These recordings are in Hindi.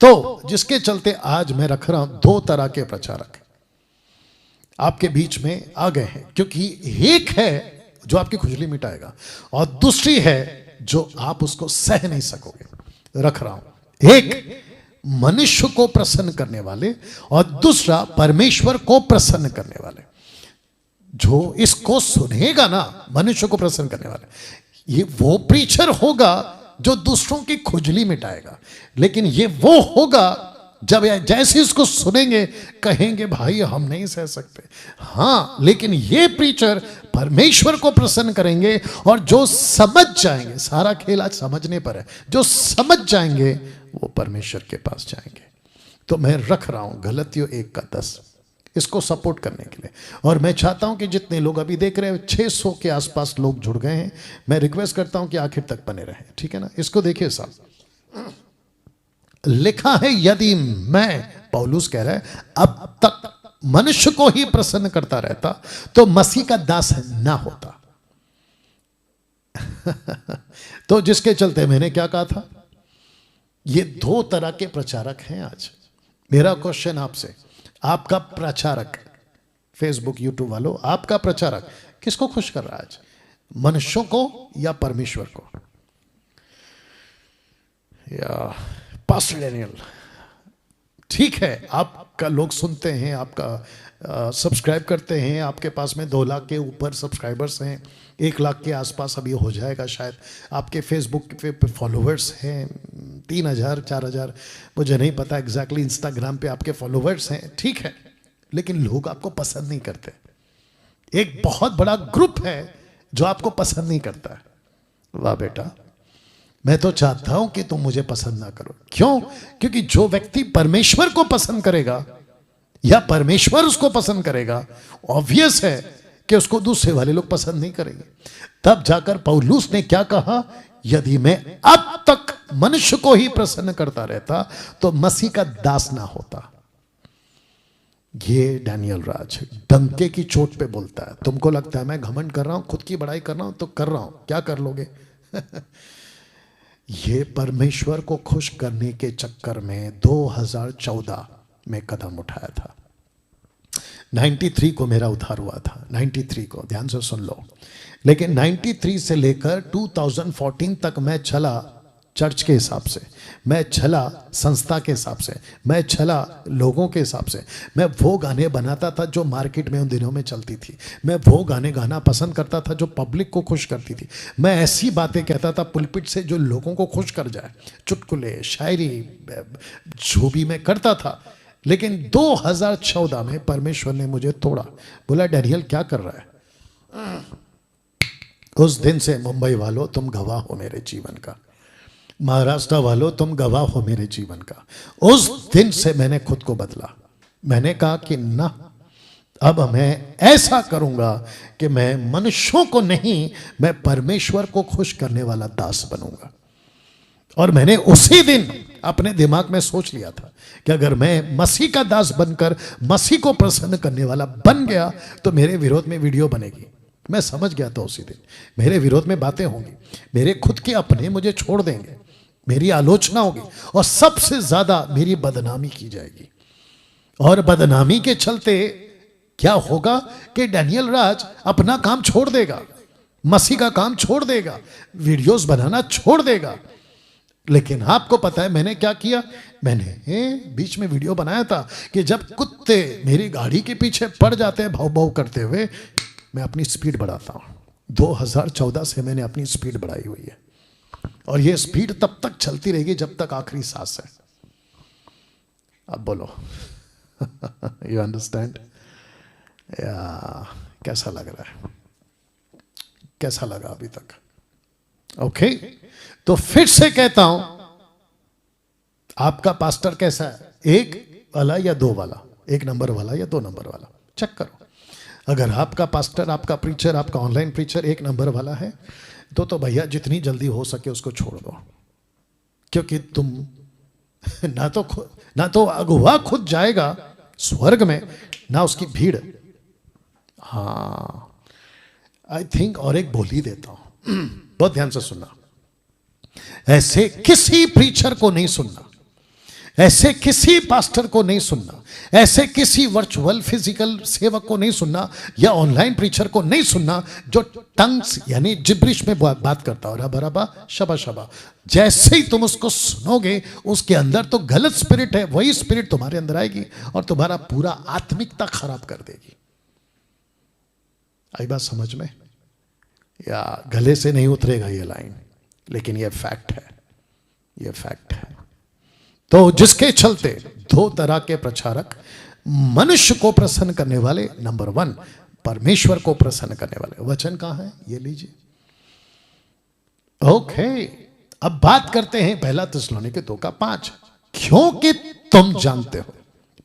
तो जिसके चलते आज मैं रख रहा हूं, दो तरह के प्रचारक आपके बीच में आ गए हैं, क्योंकि एक है जो आपकी खुजली मिटाएगा और दूसरी है जो आप उसको सह नहीं सकोगे। रख रहा हूं, एक मनुष्य को प्रसन्न करने वाले और दूसरा परमेश्वर को प्रसन्न करने वाले। जो इसको सुनेगा ना, मनुष्य को प्रसन्न करने वाले, ये वो प्रीचर होगा जो दूसरों की खुजली मिटाएगा। लेकिन ये वो होगा जब जैसे इसको सुनेंगे कहेंगे भाई हम नहीं सह सकते। हाँ, लेकिन ये प्रीचर परमेश्वर को प्रसन्न करेंगे और जो समझ जाएंगे, सारा खेल आज समझने पर है, जो समझ जाएंगे वो परमेश्वर के पास जाएंगे। तो मैं रख रहा हूं गलतियों 1:10 इसको सपोर्ट करने के लिए। और मैं चाहता हूं कि जितने लोग अभी देख रहे हैं, 600 के आसपास लोग जुड़ गए हैं, मैं रिक्वेस्ट करता हूं कि आखिर तक बने रहें, ठीक है ना। इसको देखिए साहब, लिखा है यदि मैं, पौलुस कह रहा है, अब तक मनुष्य को ही प्रसन्न करता रहता तो मसीह का दास ना होता। तो जिसके चलते मैंने क्या कहा था, ये दो तरह के प्रचारक हैं आज। मेरा क्वेश्चन आपसे, आपका प्रचारक, फेसबुक यूट्यूब वालों, आपका प्रचारक किसको खुश कर रहा है आज, मनुष्यों को या परमेश्वर को? या पास्टर डैनियल, ठीक है, आपका लोग सुनते हैं, आपका सब्सक्राइब करते हैं, आपके पास में 2 लाख के ऊपर सब्सक्राइबर्स हैं, 1 लाख के आसपास अभी हो जाएगा शायद। आपके फेसबुक पे फॉलोवर्स हैं 3000 4000, मुझे नहीं पता एग्जैक्टली। इंस्टाग्राम पे आपके फॉलोवर्स हैं, ठीक है, लेकिन लोग आपको पसंद नहीं करते। एक बहुत बड़ा ग्रुप है जो आपको पसंद नहीं करता है। वाह बेटा, मैं तो चाहता हूं कि तुम मुझे पसंद ना करो। क्यों? क्योंकि जो व्यक्ति परमेश्वर को पसंद करेगा या परमेश्वर उसको पसंद करेगा, ऑब्वियस है कि उसको दूसरे वाले लोग पसंद नहीं करेंगे। तब जाकर पौलुस ने क्या कहा, यदि मैं अब तक मनुष्य को ही प्रसन्न करता रहता तो मसीह का दास ना होता। ये डैनियल राज डंके की चोट पे बोलता है। तुमको लगता है मैं घमंड कर रहा हूं, खुद की बड़ाई कर रहा हूं, तो कर रहा हूं, क्या कर लोगे? ये परमेश्वर को खुश करने के चक्कर में 2014 में कदम उठाया था। 93 को मेरा उद्धार हुआ था, 93 को, ध्यान से सुन लो। लेकिन 93 से लेकर 2014 तक मैं चला चर्च के हिसाब से, मैं चला संस्था के हिसाब से, मैं चला लोगों के हिसाब से। मैं वो गाने बनाता था जो मार्केट में उन दिनों में चलती थी। मैं वो गाने गाना पसंद करता था जो पब्लिक को खुश करती थी। मैं ऐसी बातें कहता था पुलपिट से जो लोगों को खुश कर जाए, चुटकुले, शायरी, जो भी मैं करता था। लेकिन 2014 में परमेश्वर ने मुझे तोड़ा। बोला डैनियल क्या कर रहा है? उस दिन से मुंबई वालों तुम गवाह हो मेरे जीवन का, महाराष्ट्र वालों तुम गवाह हो मेरे जीवन का। उस दिन से मैंने खुद को बदला। मैंने कहा कि ना, अब मैं ऐसा करूंगा कि मैं मनुष्यों को नहीं, मैं परमेश्वर को खुश करने वाला दास बनूंगा। और मैंने उसी दिन अपने दिमाग में सोच लिया था कि अगर मैं मसीह का दास बनकर मसीह को प्रसन्न करने वाला बन गया तो मेरे विरोध में वीडियो बनेगी। मैं समझ गया था उसी दिन मेरे विरोध में बातें होंगी, मेरे खुद के अपने मुझे छोड़ देंगे, मेरी आलोचना होगी और सबसे ज्यादा मेरी बदनामी की जाएगी। और बदनामी के चलते क्या होगा कि डैनियल राज अपना काम छोड़ देगा, मसीह का काम छोड़ देगा, वीडियोस बनाना छोड़ देगा। लेकिन आपको पता है मैंने क्या किया? मैंने बीच में वीडियो बनाया था कि जब कुत्ते मेरी गाड़ी के पीछे पड़ जाते हैं भाव भाव करते हुए, मैं अपनी स्पीड बढ़ाता हूं। 2014 से मैंने अपनी स्पीड बढ़ाई हुई है और ये स्पीड तब तक चलती रहेगी जब तक आखिरी सांस है। अब बोलो यू अंडरस्टैंड? या कैसा लग रहा है? कैसा लगा अभी तक? ओके तो फिर से कहता हूं, आपका पास्टर कैसा है? 1 वाला या 2 वाला? 1 नंबर वाला या 2 नंबर वाला? चेक करो। अगर आपका पास्टर, आपका प्रीचर, आपका ऑनलाइन प्रीचर 1 नंबर वाला है तो भैया जितनी जल्दी हो सके उसको छोड़ दो, क्योंकि तुम ना तो अगुवा खुद जाएगा स्वर्ग में, ना उसकी भीड़। हाँ आई थिंक और एक बोल ही देता हूं, बहुत ध्यान से सुनना। ऐसे किसी प्रीचर को नहीं सुनना ऐसे किसी पास्टर को नहीं सुनना, ऐसे किसी वर्चुअल फिजिकल सेवक को नहीं सुनना, या ऑनलाइन प्रीचर को नहीं सुनना जो टंग्स यानी जिब्रिश में बात करता हो, रबा रबा शबा शबा। जैसे ही तुम उसको सुनोगे उसके अंदर तो गलत स्पिरिट है, वही स्पिरिट तुम्हारे अंदर आएगी और तुम्हारा पूरा आत्मिकता खराब कर देगी। आई बात समझ में? या गले से नहीं उतरेगा ये लाइन, लेकिन ये फैक्ट है, ये फैक्ट है। तो जिसके चलते दो तरह के प्रचारक, मनुष्य को प्रसन्न करने वाले, नंबर 1 परमेश्वर को प्रसन्न करने वाले। वचन कहां है ये लीजिए। ओके, अब बात करते हैं 1 थिस्सलुनीके 2:5। क्योंकि तुम जानते हो,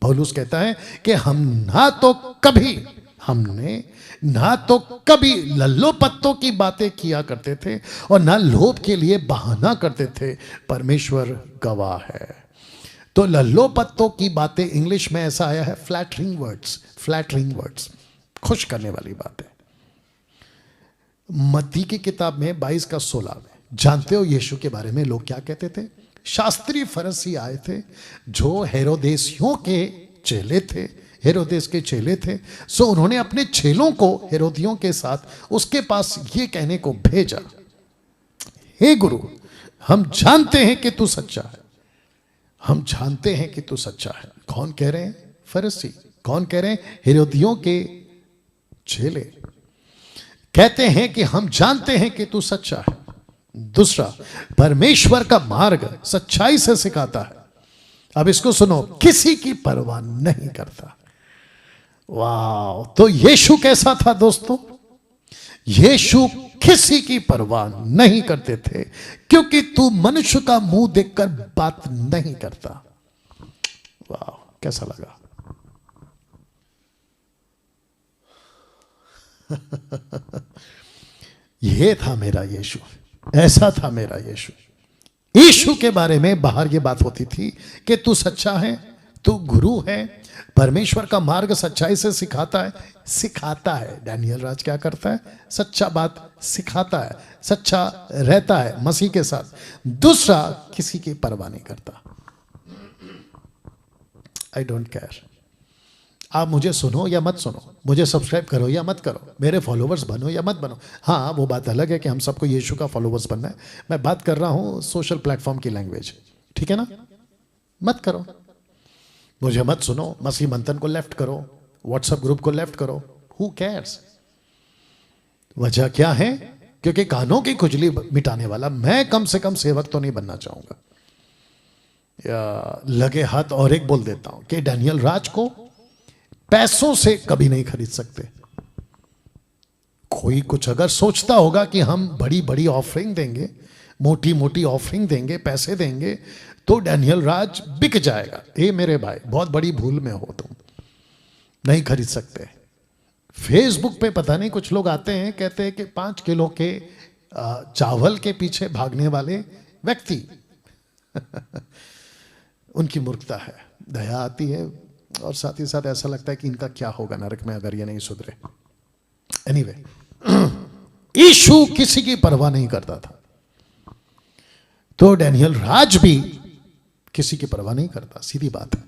पौलुस कहता है कि हमने ना तो कभी लल्लो पत्तों की बातें किया करते थे और ना लोभ के लिए बहाना करते थे, परमेश्वर गवाह है। तो लल्लो पत्तों की बातें इंग्लिश में ऐसा आया है फ्लैटरिंग वर्ड्स, खुश करने वाली बातें। मत्ती की किताब में 22:16 में जानते हो यीशु के बारे में लोग क्या कहते थे? शास्त्री फरीसी आए थे जो हेरोदेसियों के चेले थे, हेरोदेस के चेले थे। सो उन्होंने अपने चेलों को हेरोदियों के साथ उसके पास ये कहने को भेजा, हे गुरु, हम जानते हैं कि तू सच्चा है, हम जानते हैं कि तू सच्चा है। कौन कह रहे हैं? फरीसी। कौन कह रहे हैं? हेरोदियों के चेले कहते हैं कि हम जानते हैं कि तू सच्चा है। दूसरा, परमेश्वर का मार्ग सच्चाई से सिखाता है। अब इसको सुनो, किसी की परवाह नहीं करता। वाह! तो यीशु कैसा था दोस्तों? यीशु किसी की परवाह नहीं करते थे, क्योंकि तू मनुष्य का मुंह देखकर बात नहीं करता। वाह! कैसा लगा? ये था मेरा यीशु, ऐसा था मेरा यीशु। यीशु के बारे में बाहर ये बात होती थी कि तू सच्चा है, तू गुरु है, परमेश्वर का मार्ग सच्चाई से सिखाता है। डैनियल राज क्या करता है? सच्चा बात सिखाता है, सच्चा रहता है मसीह के साथ। दूसरा, किसी की परवाह नहीं करता। आई डोंट केयर, आप मुझे सुनो या मत सुनो, मुझे सब्सक्राइब करो या मत करो, मेरे फॉलोवर्स बनो या मत बनो। हाँ, वो बात अलग है कि हम सबको यीशु का फॉलोवर्स बनना है। मैं बात कर रहा हूं सोशल प्लेटफॉर्म की लैंग्वेज, ठीक है ना? मत करो, मुझे मत सुनो, मसीह मंथन को लेफ्ट करो, व्हाट्सएप ग्रुप को लेफ्ट करो, हु केयर्स? वजह क्या है? क्योंकि कानों की खुजली मिटाने वाला मैं कम से कम सेवक तो नहीं बनना चाहूंगा। या लगे हाथ और एक बोल देता हूं कि डैनियल राज को पैसों से कभी नहीं खरीद सकते। कोई कुछ अगर सोचता होगा कि हम बड़ी बड़ी ऑफरिंग देंगे, मोटी मोटी ऑफरिंग देंगे, पैसे देंगे, तो डैनियल राज बिक जाएगा। ए मेरे भाई, बहुत बड़ी भूल में हो तुम, नहीं खरीद सकते। फेसबुक पे पता नहीं कुछ लोग आते हैं, कहते हैं कि 5 किलो के चावल के पीछे भागने वाले व्यक्ति उनकी मूर्खता है। दया आती है और साथ ही साथ ऐसा लगता है कि इनका क्या होगा नरक में अगर ये नहीं सुधरे। एनीवे, यीशु किसी की परवाह नहीं करता था, तो डैनियल राज भी किसी की परवाह नहीं करता, सीधी बात है।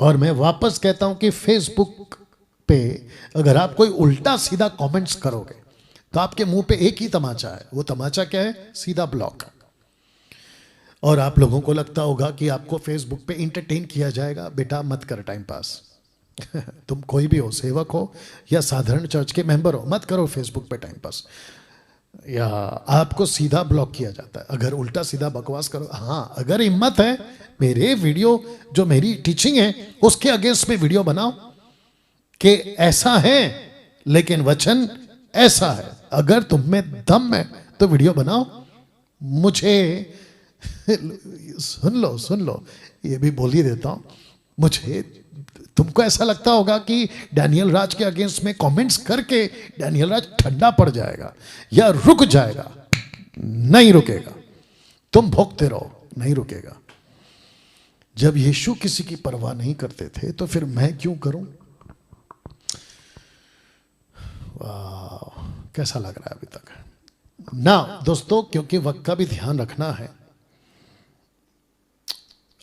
और मैं वापस कहता हूं कि फेसबुक पे अगर आप कोई उल्टा सीधा कमेंट्स करोगे तो आपके मुंह पे एक ही तमाचा है। वो तमाचा क्या है? सीधा ब्लॉक। और आप लोगों को लगता होगा कि आपको फेसबुक पे इंटरटेन किया जाएगा। बेटा मत कर टाइम पास। तुम कोई भी हो, सेवक हो या साधारण चर्च के मेंबर हो, मत करो फेसबुक पे टाइम पास, या आपको सीधा ब्लॉक किया जाता है अगर उल्टा सीधा बकवास करो। हाँ, अगर हिम्मत है, मेरे वीडियो जो मेरी टीचिंग है उसके अगेंस्ट में वीडियो बनाओ कि ऐसा है लेकिन वचन ऐसा है। अगर तुम में दम है तो वीडियो बनाओ। मुझे सुन लो, ये भी बोल ही देता हूं। मुझे, तुमको ऐसा लगता होगा कि डैनियल राज के अगेंस्ट में कमेंट्स करके डैनियल राज ठंडा पड़ जाएगा या रुक जाएगा। नहीं रुकेगा, तुम भोगते रहो, नहीं रुकेगा। जब यीशु किसी की परवाह नहीं करते थे तो फिर मैं क्यों करूं? वाह, कैसा लग रहा है अभी तक ना दोस्तों? क्योंकि वक्त का भी ध्यान रखना है।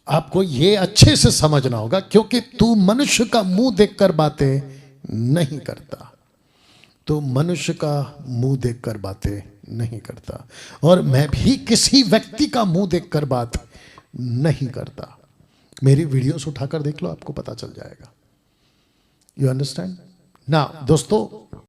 आपको ये अच्छे से समझना होगा, क्योंकि तू मनुष्य का मुंह देखकर बातें नहीं करता, तो मनुष्य का मुंह देखकर बातें नहीं करता, और मैं भी किसी व्यक्ति का मुंह देखकर बात नहीं करता। मेरी वीडियोस उठाकर देख लो, आपको पता चल जाएगा। यू अंडरस्टैंड ना दोस्तों?